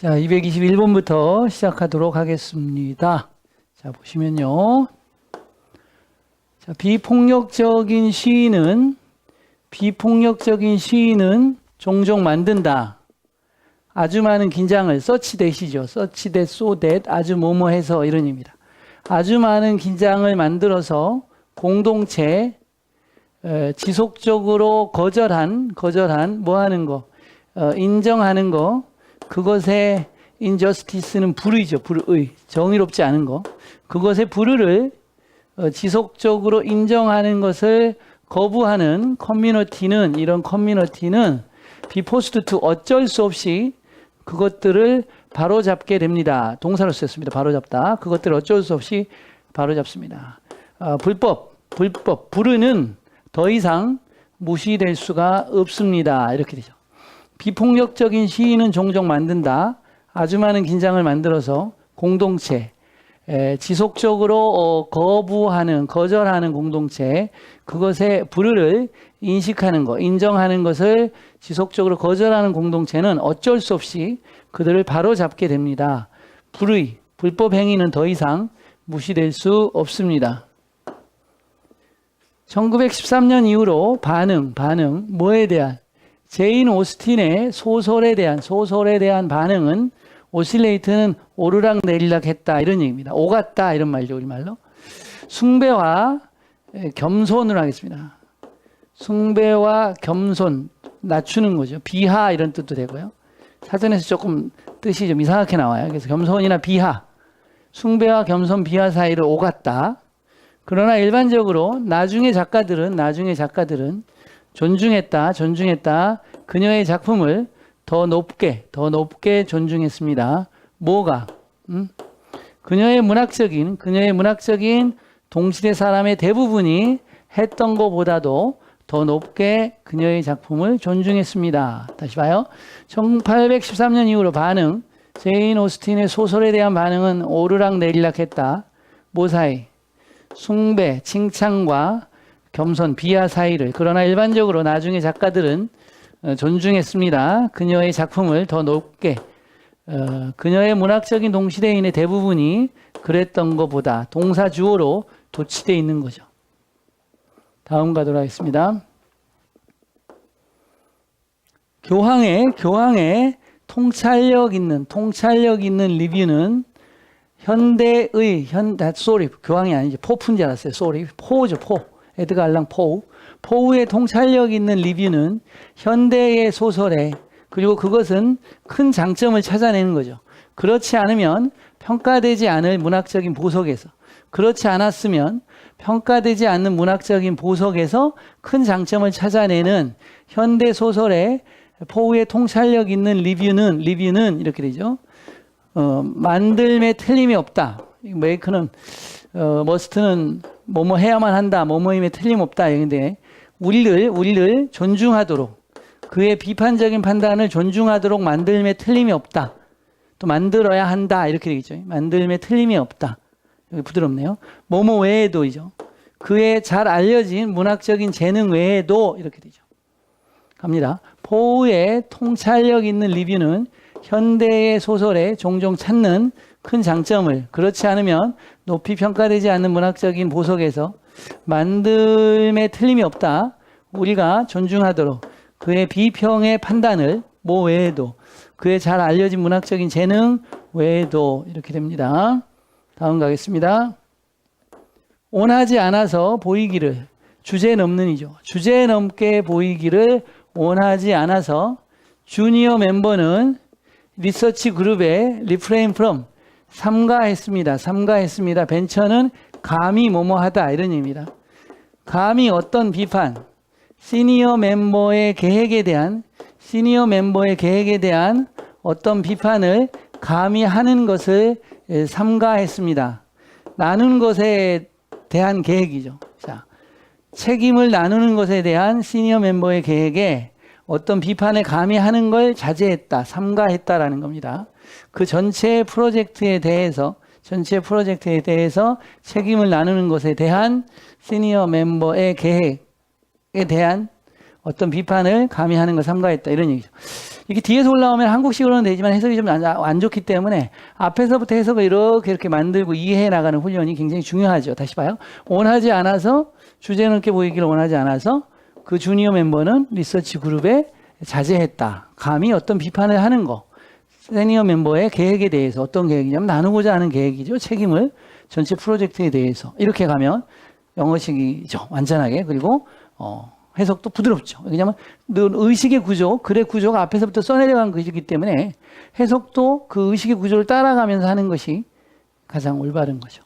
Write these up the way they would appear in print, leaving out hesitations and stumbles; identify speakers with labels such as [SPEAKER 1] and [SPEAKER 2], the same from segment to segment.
[SPEAKER 1] 자, 221번부터 시작하도록 하겠습니다. 자, 보시면요. 자, 비폭력적인 시위는 종종 만든다. 아주 많은 긴장을, such that이죠. such that, so that, 아주 뭐뭐해서 이런 의미입니다. 아주 많은 긴장을 만들어서 공동체, 지속적으로 거절한, 뭐 하는 거, 인정하는 거, 그것의 injustice는 불의죠. 불의. 정의롭지 않은 거. 그것의 불의를 지속적으로 인정하는 것을 거부하는 이런 커뮤니티는 be forced to 어쩔 수 없이 그것들을 바로잡게 됩니다. 동사로 쓰였습니다. 바로잡다. 그것들을 어쩔 수 없이 바로잡습니다. 불의는 더 이상 무시될 수가 없습니다. 이렇게 되죠. 비폭력적인 시위는 종종 만든다. 아주 많은 긴장을 만들어서 공동체, 지속적으로 거절하는 공동체, 그것의 불의를 인식하는 것, 인정하는 것을 지속적으로 거절하는 공동체는 어쩔 수 없이 그들을 바로잡게 됩니다. 불법 행위는 더 이상 무시될 수 없습니다. 1913년 이후로 반응, 뭐에 대한? 제인 오스틴의 소설에 대한 반응은 오실레이트는 오르락 내리락 했다 이런 얘기입니다. 오갔다 이런 말이죠. 우리말로. 숭배와 겸손을 하겠습니다. 숭배와 겸손 낮추는 거죠. 비하 이런 뜻도 되고요. 사전에서 조금 뜻이 좀 이상하게 나와요. 그래서 겸손이나 비하, 숭배와 겸손, 비하 사이를 오갔다. 그러나 일반적으로 나중에 작가들은 존중했다. 그녀의 작품을 더 높게 존중했습니다. 뭐가? 그녀의 문학적인 동시대 사람의 대부분이 했던 것보다도 더 높게 그녀의 작품을 존중했습니다. 다시 봐요. 1813년 이후로 반응, 제인 오스틴의 소설에 대한 반응은 오르락 내리락 했다. 뭐 사이? 숭배, 칭찬과 겸손, 비하 사이를. 그러나 일반적으로 나중에 작가들은 존중했습니다. 그녀의 작품을 더 높게. 그녀의 문학적인 동시대인의 대부분이 그랬던 것보다 동사 주어로 도치되어 있는 거죠. 다음 가도록 하겠습니다. 교황의 통찰력 있는 리뷰는 교황이 아니지, 포프인 줄 알았어요. 포죠, 포. 에드가 알랑 포우의 통찰력 있는 리뷰는 현대의 소설에, 그리고 그것은 큰 장점을 찾아내는 거죠. 그렇지 않으면 평가되지 않을 문학적인 보석에서, 그렇지 않았으면 평가되지 않는 문학적인 보석에서 큰 장점을 찾아내는 현대 소설의 포우의 통찰력 있는 리뷰는 이렇게 되죠. 만듦에 틀림이 없다. 메이크는 머스트는 뭐뭐 해야만 한다. 뭐뭐임에 틀림없다. 근데 우리를 존중하도록, 그의 비판적인 판단을 존중하도록 만듦에 틀림이 없다. 또 만들어야 한다. 이렇게 되겠죠. 만듦에 틀림이 없다. 여기 부드럽네요. 뭐뭐 외에도이죠. 그의 잘 알려진 문학적인 재능 외에도 이렇게 되죠. 갑니다. 포우의 통찰력 있는 리뷰는 현대의 소설에 종종 찾는 큰 장점을, 그렇지 않으면 높이 평가되지 않는 문학적인 보석에서 만듦에 틀림이 없다. 우리가 존중하도록 그의 비평의 판단을 뭐 외에도, 그의 잘 알려진 문학적인 재능 외에도 이렇게 됩니다. 다음 가겠습니다. 원하지 않아서 보이기를, 주제 넘는이죠. 주제 넘게 보이기를 원하지 않아서 주니어 멤버는 리서치 그룹에 refrain from, 삼가했습니다. 벤처는 감히 뭐뭐하다 이런 의미입니다. 감히 어떤 비판, 시니어 멤버의 계획에 대한 어떤 비판을 감히 하는 것을 삼가했습니다. 나눈 것에 대한 계획이죠. 자, 책임을 나누는 것에 대한 시니어 멤버의 계획에 어떤 비판을 감히 하는 걸 자제했다, 삼가했다라는 겁니다. 그 전체 프로젝트에 대해서 책임을 나누는 것에 대한 시니어 멤버의 계획에 대한 어떤 비판을 감히 하는 걸 삼가했다 이런 얘기죠. 이게 뒤에서 올라오면 한국식으로는 되지만 해석이 좀 안 좋기 때문에 앞에서부터 해석을 이렇게 만들고 이해해 나가는 훈련이 굉장히 중요하죠. 다시 봐요. 원하지 않아서 주제 넘게 보이기를 원하지 않아서 그 주니어 멤버는 리서치 그룹에 자제했다. 감히 어떤 비판을 하는 거. 세니어 멤버의 계획에 대해서 어떤 계획이냐면 나누고자 하는 계획이죠. 책임을 전체 프로젝트에 대해서 이렇게 가면 영어식이죠. 완전하게. 그리고 해석도 부드럽죠. 왜냐하면 의식의 구조, 글의 구조가 앞에서부터 써내려간 것이기 때문에 해석도 그 의식의 구조를 따라가면서 하는 것이 가장 올바른 거죠.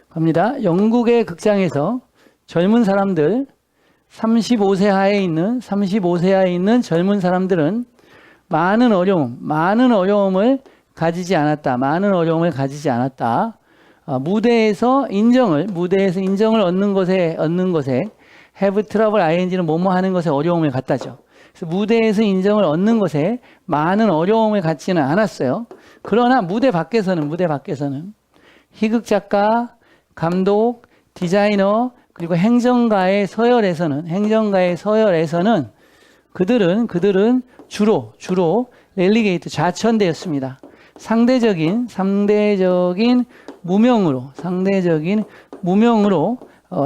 [SPEAKER 1] 갑니다. 영국의 극장에서 젊은 사람들 35세 하에 있는 젊은 사람들은 많은 어려움을 가지지 않았다. 무대에서 인정을 얻는 것에 have trouble ing는 뭐뭐 하는 것에 어려움을 갖다죠. 그래서 무대에서 인정을 얻는 것에 많은 어려움을 갖지는 않았어요. 그러나 무대 밖에서는 희극 작가, 감독, 디자이너 그리고 행정가의 서열에서는 그들은 주로 렐리게이트 좌천되었습니다. 상대적인 무명으로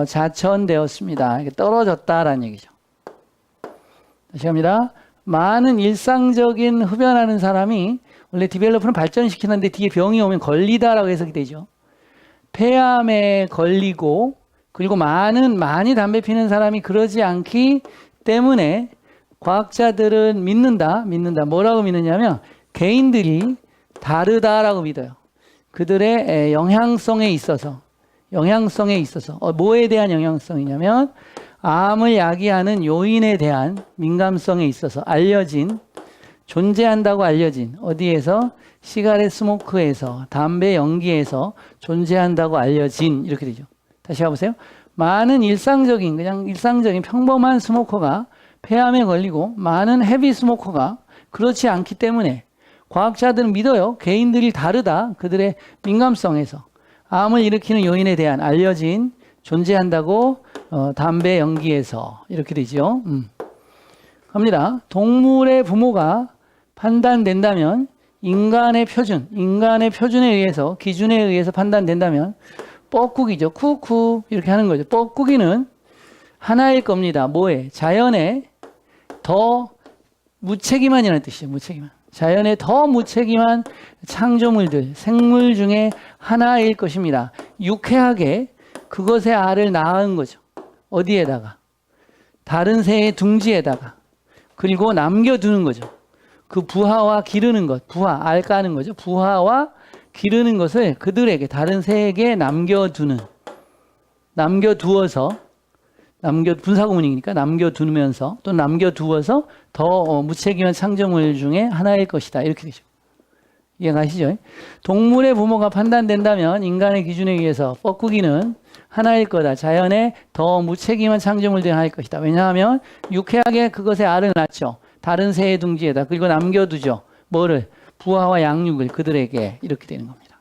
[SPEAKER 1] 좌천되었습니다. 떨어졌다라는 얘기죠. 다시 합니다. 많은 일상적인 흡연하는 사람이 원래 디벨로퍼는 발전시키는데 뒤에 병이 오면 걸리다라고 해석이 되죠. 폐암에 걸리고 그리고 많이 담배 피는 사람이 그러지 않기 때문에 과학자들은 믿는다. 뭐라고 믿느냐면 개인들이 다르다라고 믿어요. 그들의 영향성에 있어서 뭐에 대한 영향성이냐면 암을 야기하는 요인에 대한 민감성에 있어서 존재한다고 알려진 어디에서 시가렛 스모크에서 담배 연기에서 존재한다고 알려진 이렇게 되죠. 다시 가보세요. 많은 일상적인 평범한 스모커가 폐암에 걸리고 많은 헤비 스모커가 그렇지 않기 때문에 과학자들은 믿어요. 개인들이 다르다. 그들의 민감성에서 암을 일으키는 요인에 대한 존재한다고 담배 연기에서 이렇게 되죠. 갑니다. 동물의 부모가 판단된다면 인간의 표준에 의해서 기준에 의해서 판단된다면 뻐꾸기죠. 쿠쿠 이렇게 하는 거죠. 뻐꾸기는 하나일 겁니다. 자연에 더 무책임한이라는 뜻이에요. 자연에 더 무책임한 창조물들, 생물 중에 하나일 것입니다. 유쾌하게 그것의 알을 낳은 거죠. 어디에다가? 다른 새의 둥지에다가. 그리고 남겨두는 거죠. 그 부하와 기르는 것, 알 까는 거죠. 부하와 기르는 것을 그들에게, 다른 새에게 분사구문이니까 남겨두면서 또 남겨두어서 더 무책임한 창조물 중에 하나일 것이다. 이렇게 되죠. 이해가시죠? 동물의 부모가 판단된다면 인간의 기준에 의해서 뻐꾸기는 하나일 거다. 자연의 더 무책임한 창조물 중 하나일 것이다. 왜냐하면 유쾌하게 그것의 알을 낳죠. 다른 새의 둥지에다. 그리고 남겨두죠. 부하와 양육을 그들에게. 이렇게 되는 겁니다.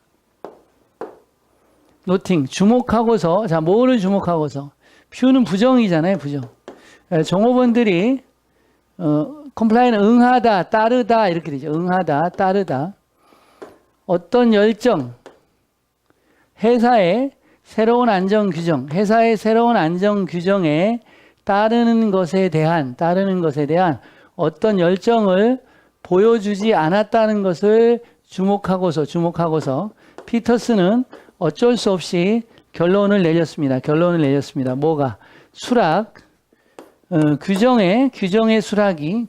[SPEAKER 1] 노팅. 주목하고서. 자, 뭐를 주목하고서? 퓨는 부정이잖아요. 부정. 종업원들이 컴플라이는 응하다, 따르다 이렇게 되죠. 응하다, 따르다. 어떤 열정, 회사의 새로운 안전 규정에 따르는 것에 대한 어떤 열정을 보여주지 않았다는 것을 주목하고서 피터스는 어쩔 수 없이 결론을 내렸습니다. 뭐가? 수락. 규정의 수락이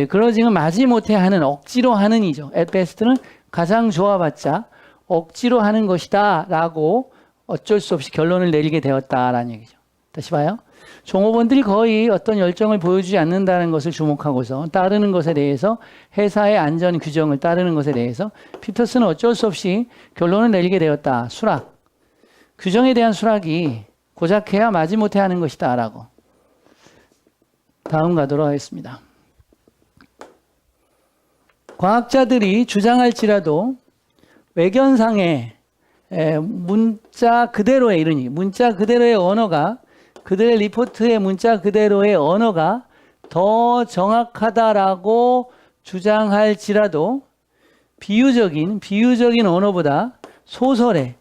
[SPEAKER 1] 그러지는 마지못해 하는, 억지로 하는 이죠. at best는 가장 좋아봤자 억지로 하는 것이다 라고 어쩔 수 없이 결론을 내리게 되었다라는 얘기죠. 다시 봐요. 종업원들이 거의 어떤 열정을 보여주지 않는다는 것을 주목하고서 따르는 것에 대해서, 회사의 안전 규정을 따르는 것에 대해서 피터스는 어쩔 수 없이 결론을 내리게 되었다. 수락. 규정에 대한 수락이 고작해야 마지못해 하는 것이다 라고. 다음 가도록 하겠습니다. 과학자들이 주장할지라도 외견상의 문자 그대로의 언어가, 그들의 리포트의 문자 그대로의 언어가 더 정확하다라고 주장할지라도 비유적인 언어보다 소설의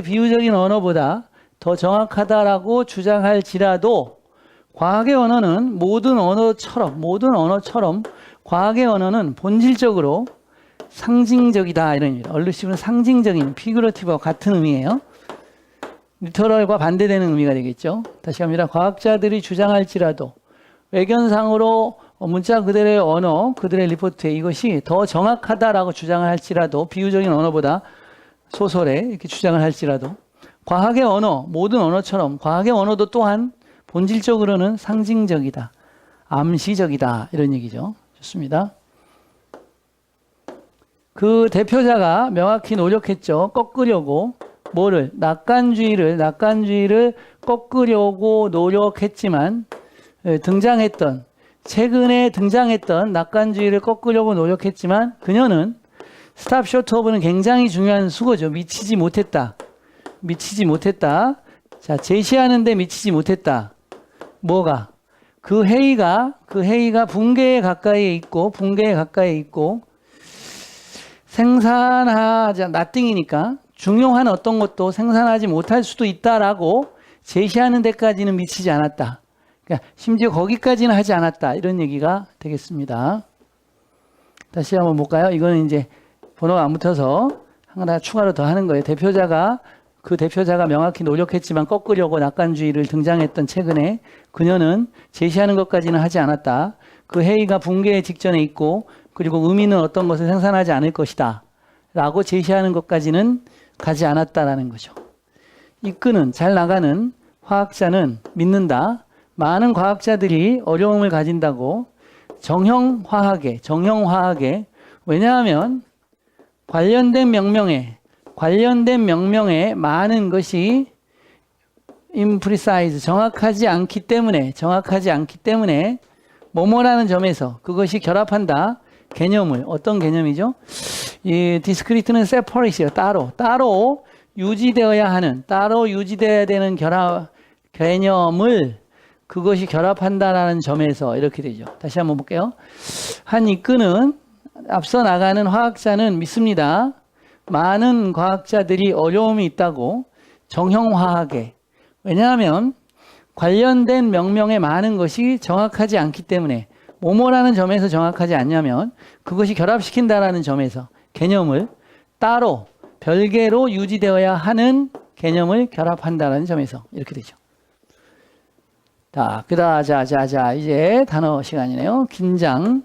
[SPEAKER 1] 비유적인 언어보다 더 정확하다라고 주장할지라도 과학의 언어는 모든 언어처럼 과학의 언어는 본질적으로 상징적이다 이런 의미입니다. 얼루시브는 상징적인 피규러티브와 같은 의미예요. 리터럴과 반대되는 의미가 되겠죠. 다시 합니다. 과학자들이 주장할지라도 외견상으로 문자 그들의 언어, 그들의 리포트에 이것이 더 정확하다라고 주장을 할지라도 비유적인 언어보다 소설에 이렇게 주장을 할지라도 과학의 언어, 모든 언어처럼 과학의 언어도 또한 본질적으로는 상징적이다, 암시적이다 이런 얘기죠. 좋습니다. 그 대표자가 명확히 노력했죠. 꺾으려고 뭐를? 낙관주의를 꺾으려고 노력했지만 최근에 등장했던 낙관주의를 꺾으려고 노력했지만 그녀는 스탑 숏 오브는 굉장히 중요한 수거죠. 미치지 못했다. 자, 제시하는데 미치지 못했다. 뭐가? 그 회의가 붕괴에 가까이 있고 생산하지 nothing이니까 중요한 어떤 것도 생산하지 못할 수도 있다라고 제시하는 데까지는 미치지 않았다. 그러니까 심지어 거기까지는 하지 않았다. 이런 얘기가 되겠습니다. 다시 한번 볼까요? 이거는 이제 번호가 안 붙어서 하나 추가로 더 하는 거예요. 그 대표자가 명확히 노력했지만 꺾으려고 낙관주의를 등장했던 최근에 그녀는 제시하는 것까지는 하지 않았다. 그 회의가 붕괴의 직전에 있고 그리고 의미는 어떤 것을 생산하지 않을 것이다. 라고 제시하는 것까지는 가지 않았다라는 거죠. 이끄는 잘 나가는 화학자는 믿는다. 많은 과학자들이 어려움을 가진다고 정형화학에 왜냐하면 관련된 명명에 많은 것이 imprecise 정확하지 않기 때문에 뭐뭐라는 점에서 그것이 결합한다. 개념을 어떤 개념이죠? 이 discrete는 separate요. 따로 유지되어야 되는 개념을 그것이 결합한다라는 점에서 이렇게 되죠. 다시 한번 볼게요. 한 이끄는 앞서 나가는 화학자는 믿습니다. 많은 과학자들이 어려움이 있다고 정형화학에 왜냐하면 관련된 명명에 많은 것이 정확하지 않기 때문에 뭐뭐라는 점에서 정확하지 않냐면 그것이 결합시킨다라는 점에서 개념을 따로 별개로 유지되어야 하는 개념을 결합한다라는 점에서 이렇게 되죠. 자, 이제 단어 시간이네요. 긴장,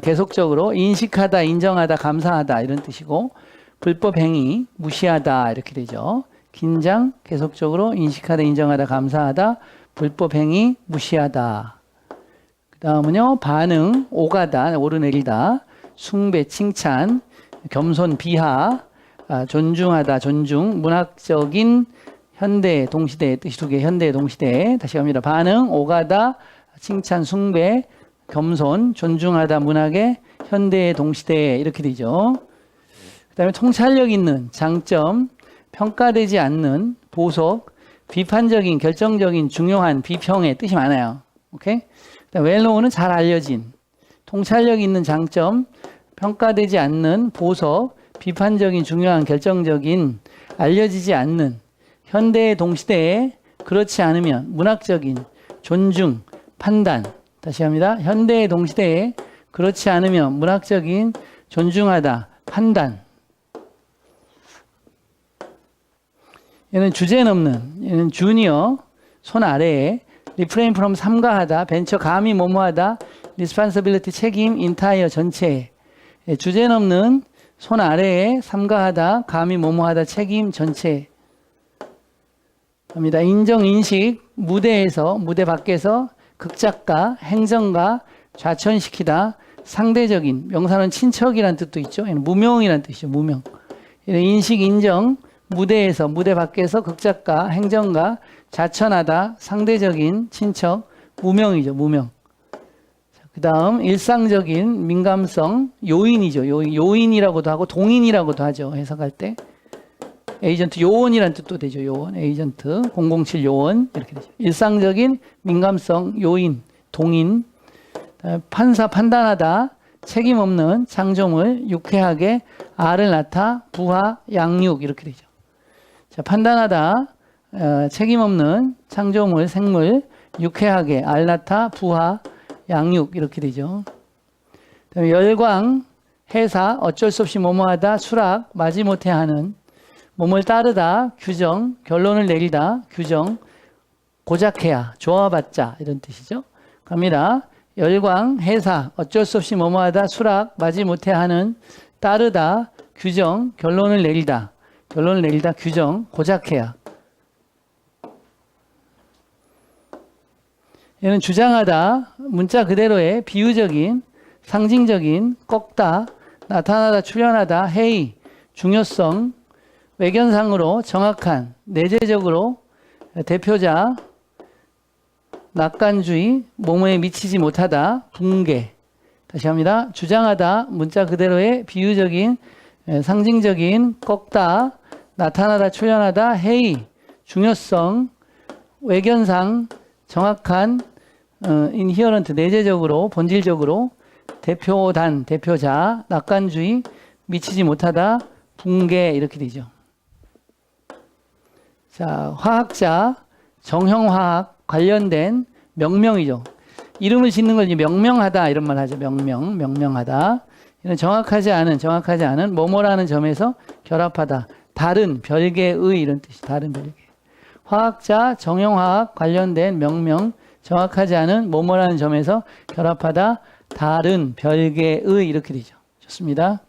[SPEAKER 1] 계속적으로 인식하다, 인정하다, 감사하다 이런 뜻이고 불법행위, 무시하다 이렇게 되죠. 긴장, 계속적으로 인식하다, 인정하다, 감사하다, 불법행위, 무시하다. 그 다음은요, 반응, 오가다, 오르내리다, 숭배, 칭찬, 겸손, 비하, 존중하다, 존중, 문학적인 현대, 동시대, 뜻이 두 개, 현대, 동시대. 다시 갑니다. 반응, 오가다, 칭찬, 숭배, 겸손, 존중하다, 문학의 현대, 동시대 이렇게 되죠. 그 다음에 통찰력 있는 장점, 평가되지 않는 보석, 비판적인, 결정적인, 중요한, 비평의 뜻이 많아요. 오케이? 웰노우는 잘 알려진, 통찰력 있는 장점, 평가되지 않는 보석, 비판적인, 중요한, 결정적인, 알려지지 않는 현대의 동시대에 그렇지 않으면 문학적인, 존중, 판단. 다시 합니다. 현대의 동시대에 그렇지 않으면 문학적인, 존중하다, 판단. 얘는 주제 넘는, 얘는 주니어, 손 아래에 refrain from 삼가하다, 벤처 감히 뭐뭐하다, responsibility 책임, entire 전체. 주제 넘는 손 아래에 삼가하다, 감히 뭐뭐하다, 책임 전체. 합니다. 인정, 인식, 무대에서, 무대 밖에서 극작가, 행정가, 좌천시키다, 상대적인, 명사는 친척이란 뜻도 있죠. 무명이란 뜻이죠. 무명. 인식, 인정, 무대에서, 무대 밖에서 극작가, 행정가, 자천하다, 상대적인, 친척, 무명이죠. 무명. 그 다음 일상적인 민감성, 요인이죠. 요인이라고도 하고 동인이라고도 하죠. 해석할 때. 에이전트 요원이란 뜻도 되죠. 요원, 에이전트, 007 요원 이렇게 되죠. 일상적인 민감성, 요인, 동인. 판사 판단하다, 책임 없는, 창조물, 유쾌하게, 알을 낳다, 부하, 양육 이렇게 되죠. 자, 판단하다, 책임 없는, 창조물, 생물, 유쾌하게, 알 낳다, 부하, 양육 이렇게 되죠. 그다음에 열광, 해사, 어쩔 수 없이 뭐뭐하다, 수락, 마지못해 하는, 몸을 따르다, 규정, 결론을 내리다, 규정, 고작해야, 좋아봤자 이런 뜻이죠. 갑니다. 열광, 해사, 어쩔 수 없이 뭐뭐하다, 수락, 마지못해 하는, 따르다, 규정, 결론을 내리다, 규정, 고작해야. 얘는 주장하다, 문자 그대로의 비유적인, 상징적인, 꺾다, 나타나다, 출현하다, 해이, 중요성, 외견상으로 정확한, 내재적으로, 대표자, 낙관주의, 몸에 미치지 못하다, 붕괴. 다시 합니다. 주장하다, 문자 그대로의 비유적인, 상징적인, 꺾다, 나타나다, 출현하다, 해이, 중요성, 외견상, 정확한, 인히어런트, 내재적으로, 본질적으로, 대표단, 대표자, 낙관주의, 미치지 못하다, 붕괴 이렇게 되죠. 자, 화학자, 정형화학 관련된 명명이죠. 이름을 짓는 걸 명명하다 이런 말 하죠. 명명하다. 이는 정확하지 않은 뭐뭐라는 점에서 결합하다. 다른, 별개의 이런 뜻이 다른, 별개. 화학자, 정형화학 관련된 명명, 정확하지 않은 뭐뭐라는 점에서 결합하다. 다른, 별개의 이렇게 되죠. 좋습니다.